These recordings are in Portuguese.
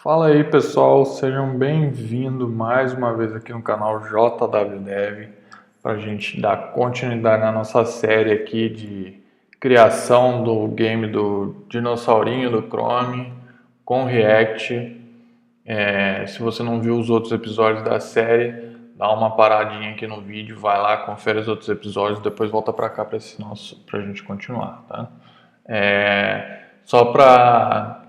Fala aí pessoal, sejam bem-vindos mais uma vez aqui no canal JWDev para a gente dar continuidade na nossa série aqui de criação do game do dinossaurinho do Chrome com React. Se você não viu os outros episódios da série, dá uma paradinha aqui no vídeo, vai lá, confere os outros episódios, depois volta para cá para a gente continuar, tá? Só para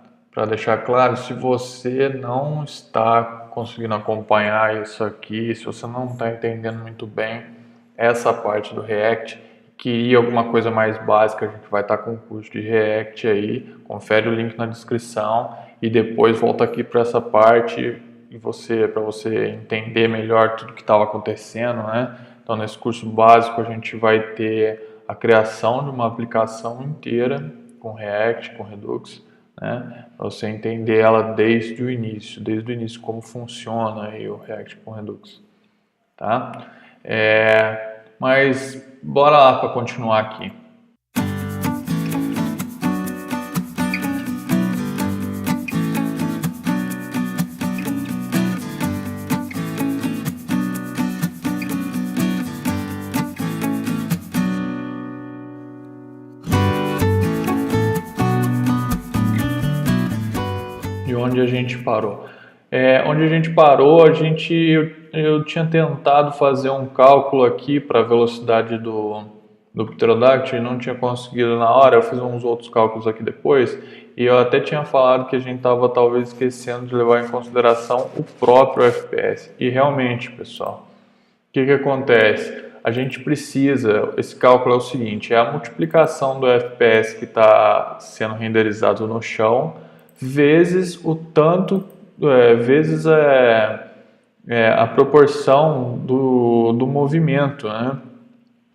deixar claro, se você não está conseguindo acompanhar isso aqui, se você não está entendendo muito bem essa parte do React, queria alguma coisa mais básica, a gente vai estar com o curso de React aí, confere o link na descrição e depois volta aqui para essa parte e para você entender melhor tudo que estava acontecendo, né? Então nesse curso básico a gente vai ter a criação de uma aplicação inteira com React, com Redux, né? Para você entender ela desde o início como funciona aí o React com Redux, tá? Mas bora lá para continuar aqui. De onde a gente parou? Onde a gente parou, eu tinha tentado fazer um cálculo aqui para a velocidade do Pterodactyl e não tinha conseguido na hora. Eu fiz uns outros cálculos aqui depois e eu até tinha falado que a gente estava talvez esquecendo de levar em consideração o próprio FPS. E realmente, pessoal, o que acontece? A gente precisa, esse cálculo é o seguinte, é a multiplicação do FPS que está sendo renderizado no chão vezes o tanto, vezes a proporção do movimento, né?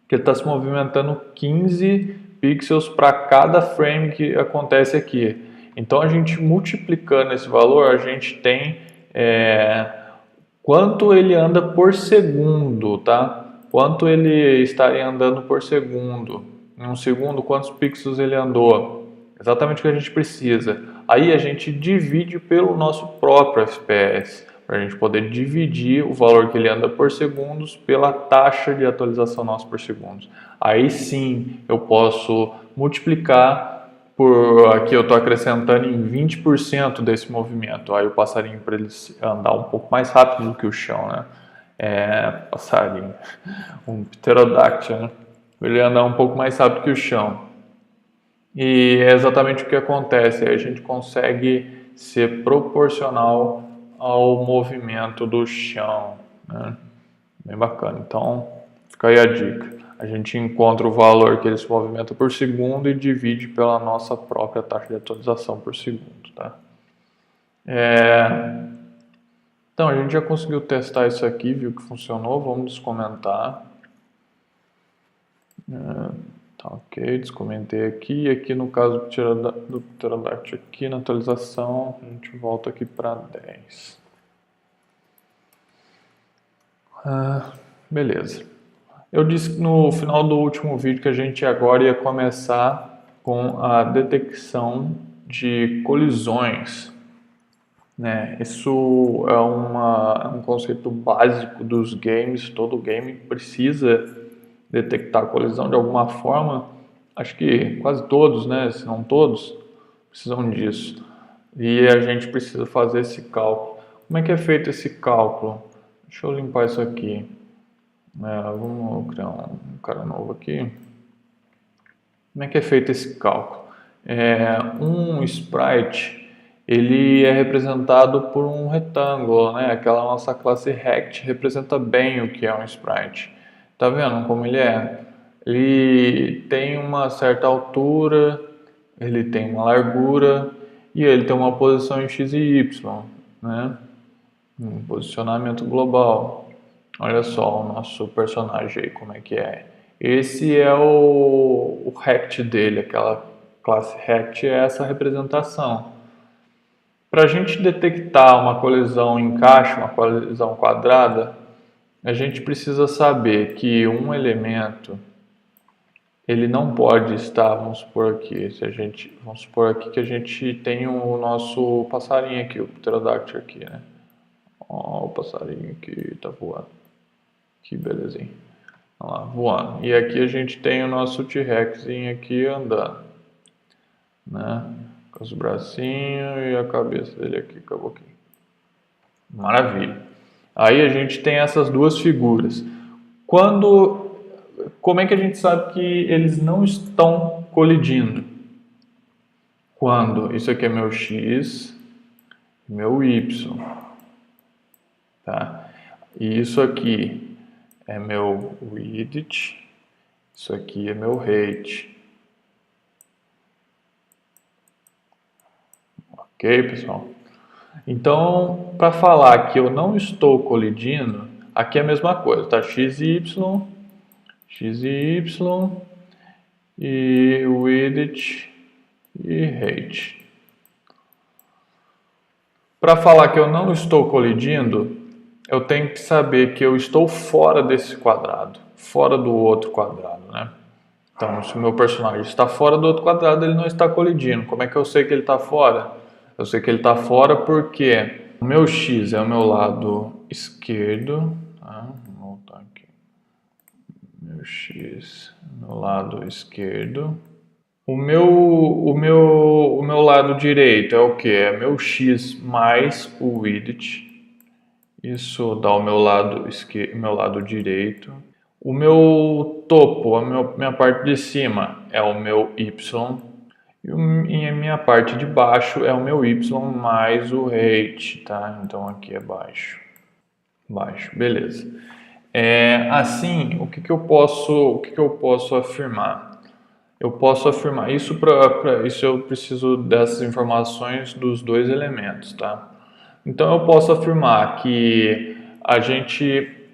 Que ele está se movimentando 15 pixels para cada frame que acontece aqui. Então a gente multiplicando esse valor, a gente tem quanto ele anda por segundo, tá? Quanto ele estaria andando por segundo. Em um segundo, quantos pixels ele andou. Exatamente o que a gente precisa. Aí a gente divide pelo nosso próprio FPS, para a gente poder dividir o valor que ele anda por segundos pela taxa de atualização nossa por segundos. Aí sim eu posso multiplicar por, aqui eu estou acrescentando em 20% desse movimento. Aí o passarinho, para ele andar um pouco mais rápido do que o chão, né? Passarinho, um pterodáctilo, né? Ele andar um pouco mais rápido que o chão. E é exatamente o que acontece, a gente consegue ser proporcional ao movimento do chão, né? Bem bacana, então fica aí a dica. A gente encontra o valor que ele se movimenta por segundo e divide pela nossa própria taxa de atualização por segundo, tá? Então a gente já conseguiu testar isso aqui, viu que funcionou, vamos descomentar. Tá ok, descomentei aqui, e aqui no caso do Pterodactyl aqui na atualização, a gente volta aqui para 10. Beleza. Eu disse no final do último vídeo que a gente agora ia começar com a detecção de colisões, né? Isso é um conceito básico dos games, todo game precisa detectar a colisão de alguma forma. Acho que quase todos, né, se não todos, precisam disso. E a gente precisa fazer esse cálculo. Como é que é feito esse cálculo? Deixa eu limpar isso aqui. Vamos criar um cara novo aqui. Como é que é feito esse cálculo? Um sprite, ele é representado por um retângulo, né? Aquela nossa classe Rect representa bem o que é um sprite. Tá vendo como ele é? Ele tem uma certa altura, ele tem uma largura e ele tem uma posição em x e y, né? Um posicionamento global. Olha só o nosso personagem aí, como é que é. Esse é o Rect dele, aquela classe Rect é essa representação. Para a gente detectar uma colisão em caixa, uma colisão quadrada, a gente precisa saber que um elemento ele não pode estar, vamos supor aqui, vamos supor aqui que a gente tem o nosso passarinho aqui, o pterodáctilo aqui, né? Ó, o passarinho aqui tá voando. Que belezinha. Olha lá, voando. E aqui a gente tem o nosso T-Rexinho aqui andando, né? Com os bracinhos e a cabeça dele aqui, acabou aqui. Maravilha. Aí a gente tem essas duas figuras. Como é que a gente sabe que eles não estão colidindo? Quando isso aqui é meu X, meu Y, tá? E isso aqui é meu width, isso aqui é meu height. Ok, pessoal? Então, para falar que eu não estou colidindo, aqui é a mesma coisa, tá? X e Y e width e height. Para falar que eu não estou colidindo, eu tenho que saber que eu estou fora desse quadrado, fora do outro quadrado, né? Então, se o meu personagem está fora do outro quadrado, ele não está colidindo. Como é que eu sei que ele está fora? Eu sei que ele está fora porque o meu X é o meu lado esquerdo. Tá? Vou voltar aqui. Meu X é o meu lado esquerdo. O meu lado direito é o que? É meu X mais o width. Isso dá o meu lado direito. O meu topo, minha parte de cima é o meu Y. E a minha parte de baixo é o meu Y mais o height, tá? Então aqui é baixo. Baixo, beleza. Assim, o que eu posso afirmar? Eu posso afirmar isso para isso eu preciso dessas informações dos dois elementos, tá? Então eu posso afirmar que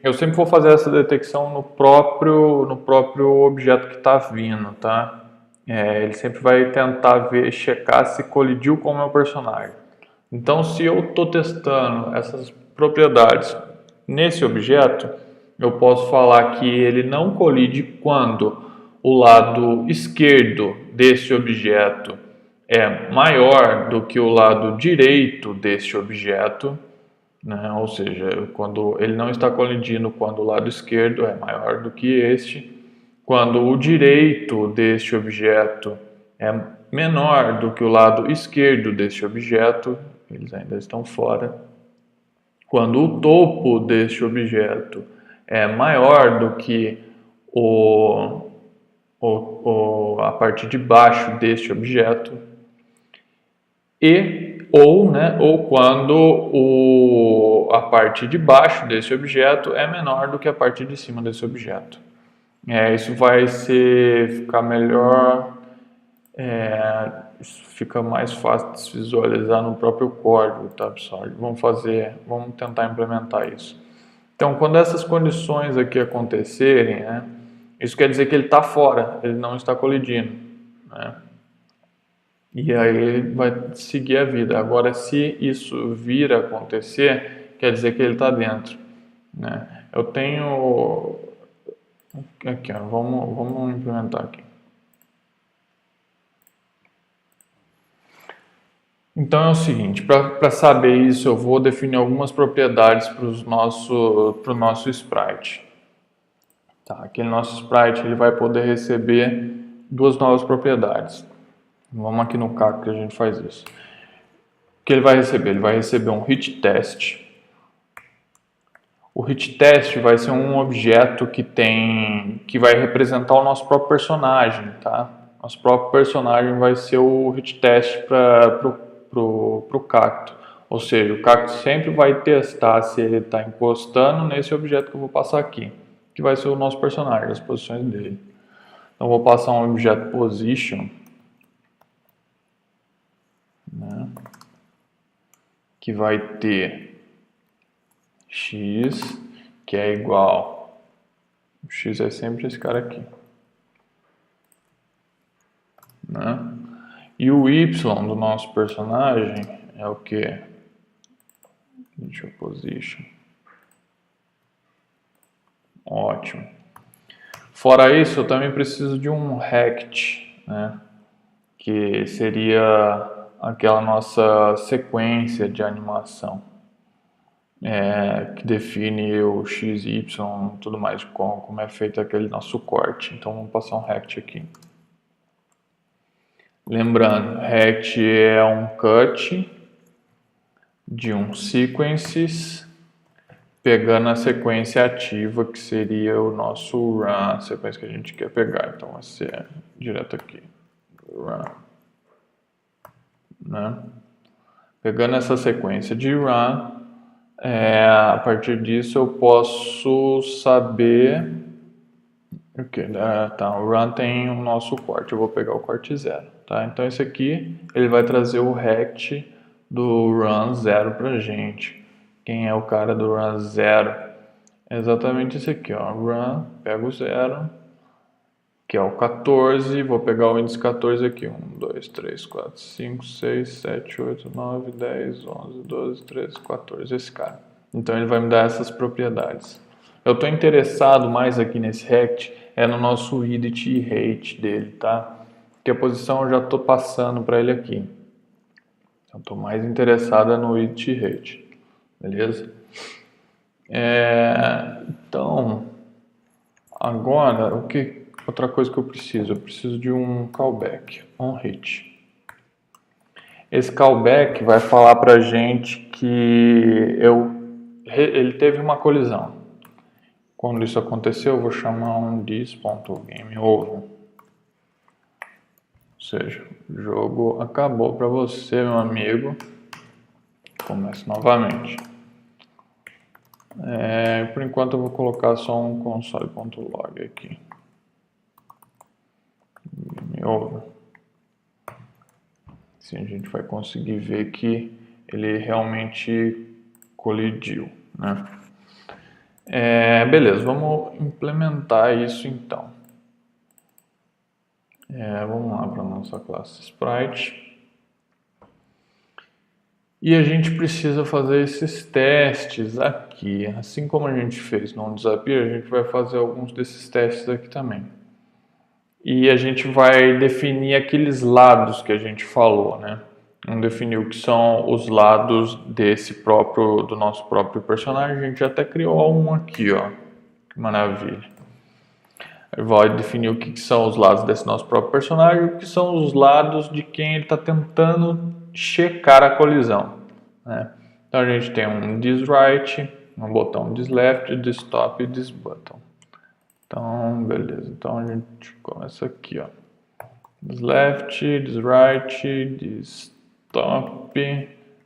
eu sempre vou fazer essa detecção no próprio objeto que está vindo, tá? Ele sempre vai tentar checar se colidiu com o meu personagem. Então, se eu estou testando essas propriedades nesse objeto, eu posso falar que ele não colide quando o lado esquerdo desse objeto é maior do que o lado direito desse objeto, né? Ou seja, quando ele não está colidindo quando o lado esquerdo é maior do que este, quando o direito deste objeto é menor do que o lado esquerdo deste objeto, eles ainda estão fora. Quando o topo deste objeto é maior do que a parte de baixo deste objeto, ou quando a parte de baixo desse objeto é menor do que a parte de cima desse objeto. Isso vai ficar melhor, isso fica mais fácil de se visualizar no próprio código, tá, pessoal? Vamos tentar implementar isso. Então, quando essas condições aqui acontecerem, né, isso quer dizer que ele está fora, ele não está colidindo, né? E aí ele vai seguir a vida. Agora, se isso vir a acontecer, quer dizer que ele está dentro, né? Eu tenho aqui, ó, vamos implementar aqui. Então é o seguinte, para saber isso, eu vou definir algumas propriedades para o nosso sprite. Tá, aquele nosso sprite ele vai poder receber duas novas propriedades. Vamos aqui no Kaggle que a gente faz isso. O que ele vai receber? Ele vai receber um hit test. O hit test vai ser um objeto que vai representar o nosso próprio personagem, tá? Nosso próprio personagem vai ser o hit test para o cacto. Ou seja, o cacto sempre vai testar se ele está encostando nesse objeto que eu vou passar aqui, que vai ser o nosso personagem, as posições dele. Então, eu vou passar um objeto position, né, que vai ter x, que é igual, o x é sempre esse cara aqui, né? E o y do nosso personagem é o que? Deixa eu position. Ótimo. Fora isso, eu também preciso de um rect, né? Que seria aquela nossa sequência de animação, que define o x, y, tudo mais, como é feito aquele nosso corte. Então vamos passar um rect aqui. Lembrando, rect é um cut de um sequences, pegando a sequência ativa, que seria o nosso run, a sequência que a gente quer pegar. Então vai ser direto aqui, run, né? Pegando essa sequência de run, a partir disso eu posso saber tá, o run tem o nosso corte. Eu vou pegar o corte 0, tá? Então esse aqui ele vai trazer o rect do run 0 pra gente. Quem é o cara do run 0? É exatamente esse aqui, ó. Run, pega o 0, que é o 14. Vou pegar o índice 14 aqui. 1, 2, 3, 4, 5, 6, 7, 8, 9, 10, 11, 12, 13, 14. Esse cara. Então ele vai me dar essas propriedades. Eu estou interessado mais aqui nesse rect no nosso edit e rate dele, tá? Porque a posição eu já estou passando para ele aqui. Eu estou mais interessado no edit e rate, beleza? Então, agora, outra coisa que eu preciso? Eu preciso de um callback, onHit. Esse callback vai falar para a gente que ele teve uma colisão. Quando isso aconteceu, eu vou chamar um this.gameOver. Ou seja, o jogo acabou para você, meu amigo. Comece novamente. Por enquanto eu vou colocar só um console.log aqui. GameOver. Assim a gente vai conseguir ver que ele realmente colidiu, né? Beleza, vamos implementar isso então. Vamos lá para a nossa classe Sprite. E a gente precisa fazer esses testes aqui. Assim como a gente fez no OnDisappear, a gente vai fazer alguns desses testes aqui também. E a gente vai definir aqueles lados que a gente falou, né? Vamos definir o que são os lados do nosso próprio personagem. A gente até criou um aqui, ó. Que maravilha. Vai definir o que são os lados desse nosso próprio personagem, o que são os lados de quem ele está tentando checar a colisão, né? Então a gente tem um thisRight, um botão thisLeft, thisTop e thisButton. Então, beleza. Então a gente começa aqui, ó. thisLeft, thisRight, thisTop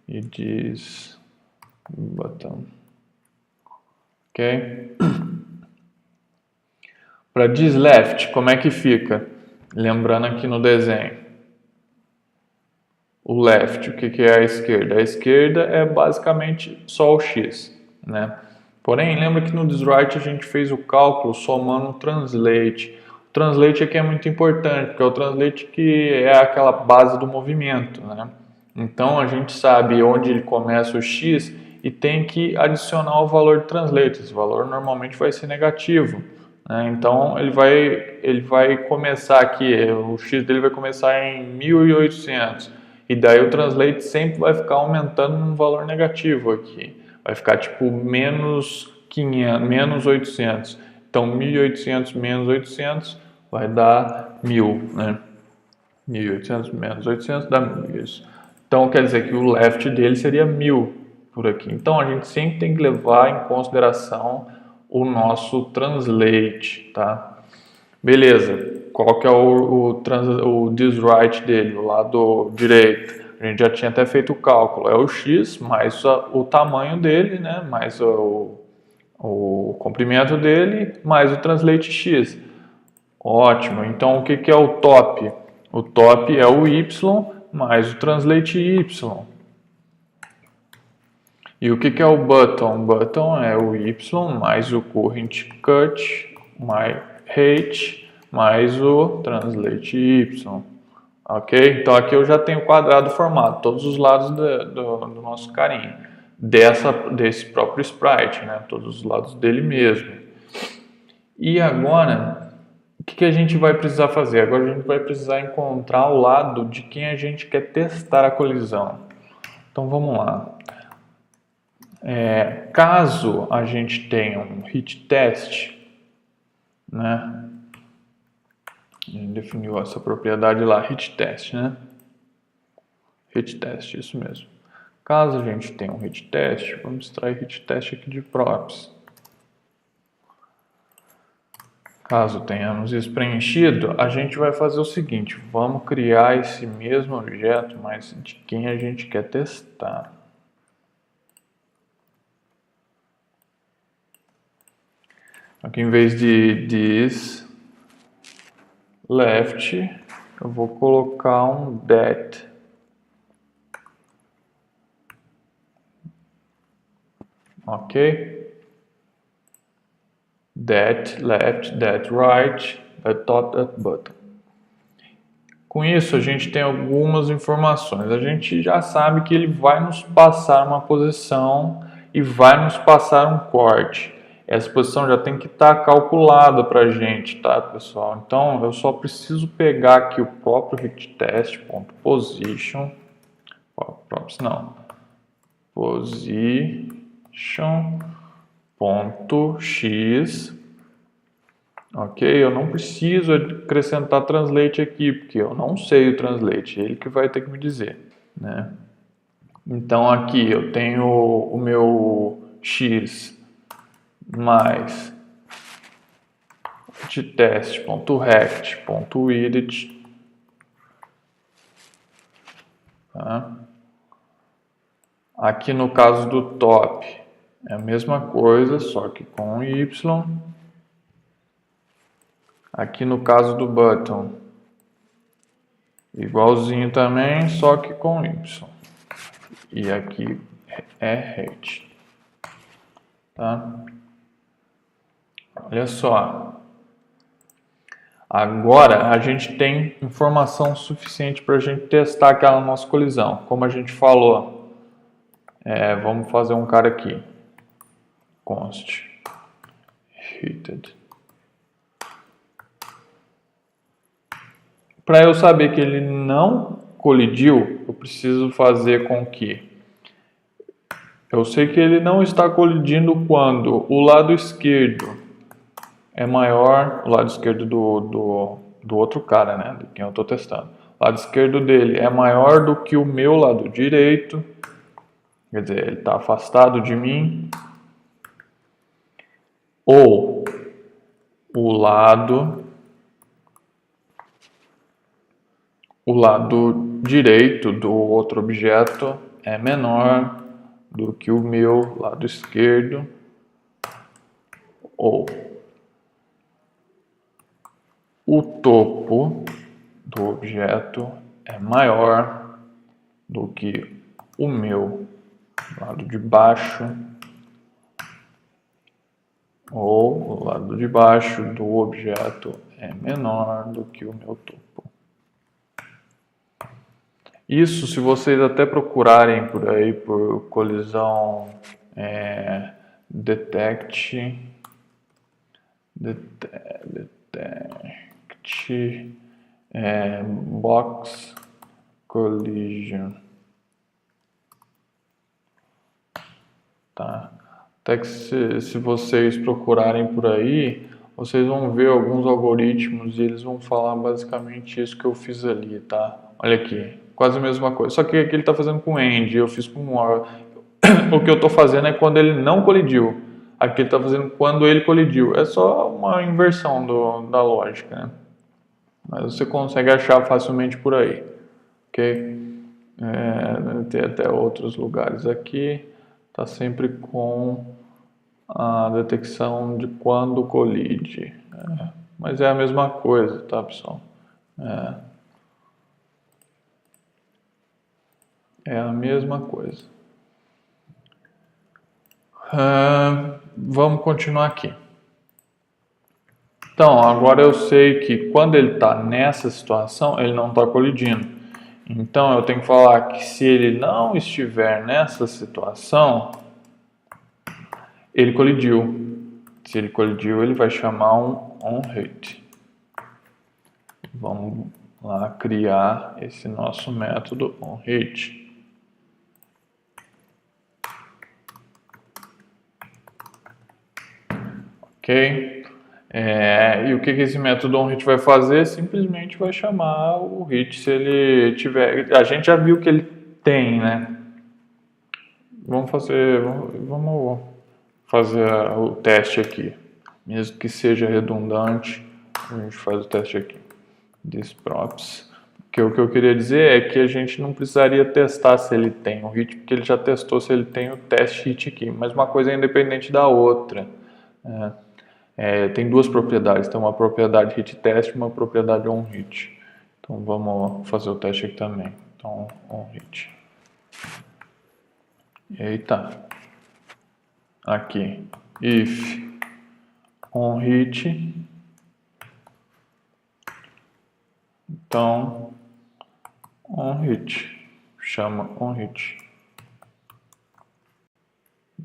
e thisButton. Ok? Para thisLeft, como é que fica? Lembrando aqui no desenho. O left, o que é a esquerda? A esquerda é basicamente só o x, né? Porém, lembra que no thisRight a gente fez o cálculo somando o translate. O translate aqui é muito importante, porque é o translate que é aquela base do movimento, né? Então a gente sabe onde ele começa o x e tem que adicionar o valor de translate. Esse valor normalmente vai ser negativo, né? Então ele vai começar aqui, o x dele vai começar em 1800. E daí o translate sempre vai ficar aumentando um valor negativo aqui. Vai ficar tipo menos 500, menos 800. Então 1800 menos 800 vai dar 1000, né? 1800 menos 800 dá 1000, isso. Então quer dizer que o left dele seria 1000 por aqui. Então a gente sempre tem que levar em consideração o nosso translate, tá? Beleza. Qual que é o thisRight dele, o lado direito? A gente já tinha até feito o cálculo. É o x mais o tamanho dele, né? Mais o comprimento dele, mais o translate x. Ótimo. Então, o que é o top? O top é o y mais o translate y. E o que é o button? O button é o y mais o current cut mais height mais o translate y, ok? Então aqui eu já tenho o quadrado formado, todos os lados do nosso carinha, desse próprio sprite, né? Todos os lados dele mesmo. E agora que a gente vai precisar fazer? Agora a gente vai precisar encontrar o lado de quem a gente quer testar a colisão. Então vamos lá. Caso a gente tenha um hit test, né? A gente definiu essa propriedade lá, hit test, né? Hit test, isso mesmo. Caso a gente tenha um hit test, vamos extrair hit test aqui de props. Caso tenhamos isso preenchido, a gente vai fazer o seguinte, vamos criar esse mesmo objeto, mas de quem a gente quer testar. Aqui em vez de this left, eu vou colocar um that. Ok? That left, that right, that top, that bottom. Com isso a gente tem algumas informações. A gente já sabe que ele vai nos passar uma posição e vai nos passar um corte. Essa posição já tem que estar calculada para a gente, tá, pessoal? Então eu só preciso pegar aqui o próprio hit test.position, props não, position.x. Ok, eu não preciso acrescentar translate aqui, porque eu não sei o translate, ele que vai ter que me dizer, né? Então aqui eu tenho o meu x mais de test.rect.widget, tá? Aqui no caso do top é a mesma coisa, só que com y. Aqui no caso do button, igualzinho também, só que com y. E aqui é height. Tá? Olha só. Agora a gente tem informação suficiente para a gente testar aquela nossa colisão. Como a gente falou, vamos fazer um cara aqui. Const hitted. Para eu saber que ele não colidiu, eu preciso fazer com que eu sei que ele não está colidindo quando o lado esquerdo é maior, o lado esquerdo do outro cara, né, de quem eu estou testando. O lado esquerdo dele é maior do que o meu lado direito, quer dizer, ele está afastado de mim, ou o lado direito do outro objeto é menor do que o meu lado esquerdo, ou o topo do objeto é maior do que o meu lado de baixo, ou o lado de baixo do objeto é menor do que o meu topo. Isso, se vocês até procurarem por aí por colisão detect box collision, tá? Até que se vocês procurarem por aí, vocês vão ver alguns algoritmos e eles vão falar basicamente isso que eu fiz ali, tá? Olha aqui, quase a mesma coisa, só que aqui ele está fazendo com AND, eu fiz com OR. O que eu estou fazendo é quando ele não colidiu. Aqui ele está fazendo quando ele colidiu. É só uma inversão da lógica, né? Mas você consegue achar facilmente por aí, ok? Tem até outros lugares aqui. Está sempre com a detecção de quando colide. Mas é a mesma coisa, tá, pessoal? É a mesma coisa. Vamos continuar aqui. Então, agora eu sei que quando ele está nessa situação, ele não está colidindo. Então, eu tenho que falar que se ele não estiver nessa situação, ele colidiu. Se ele colidiu, ele vai chamar um onHit. Vamos lá criar esse nosso método onHit. Ok? E o que esse método onHit vai fazer? Simplesmente vai chamar o hit se ele tiver. A gente já viu que ele tem, né? Vamos fazer o teste aqui. Mesmo que seja redundante, a gente faz o teste aqui. Thisprops. Porque o que eu queria dizer é que a gente não precisaria testar se ele tem o hit, porque ele já testou se ele tem o teste hit aqui. Mas uma coisa é independente da outra. Tem duas propriedades. Tem uma propriedade hit test e uma propriedade onHit. Então vamos fazer o teste aqui também. Então onHit. Eita. Aqui. If onHit. Então onHit. Chama onHit.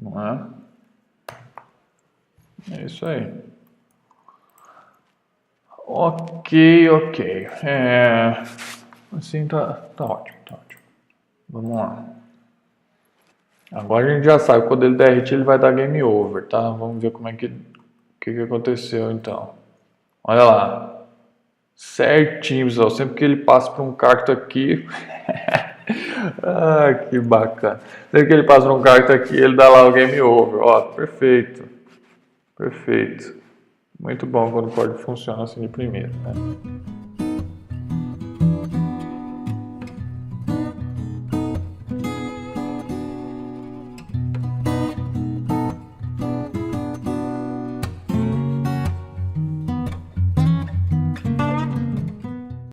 Não é? É isso aí. Ok. Assim tá ótimo, tá ótimo. Vamos lá. Agora a gente já sabe, quando ele der hit ele vai dar game over, tá? Vamos ver como é que aconteceu então. Olha lá. Certinho, pessoal. Sempre que ele passa por um cacto aqui... ah, que bacana. Sempre que ele passa por um cacto aqui, ele dá lá o game over. Ó, perfeito. Perfeito. Muito bom quando o código funciona assim de primeiro, né?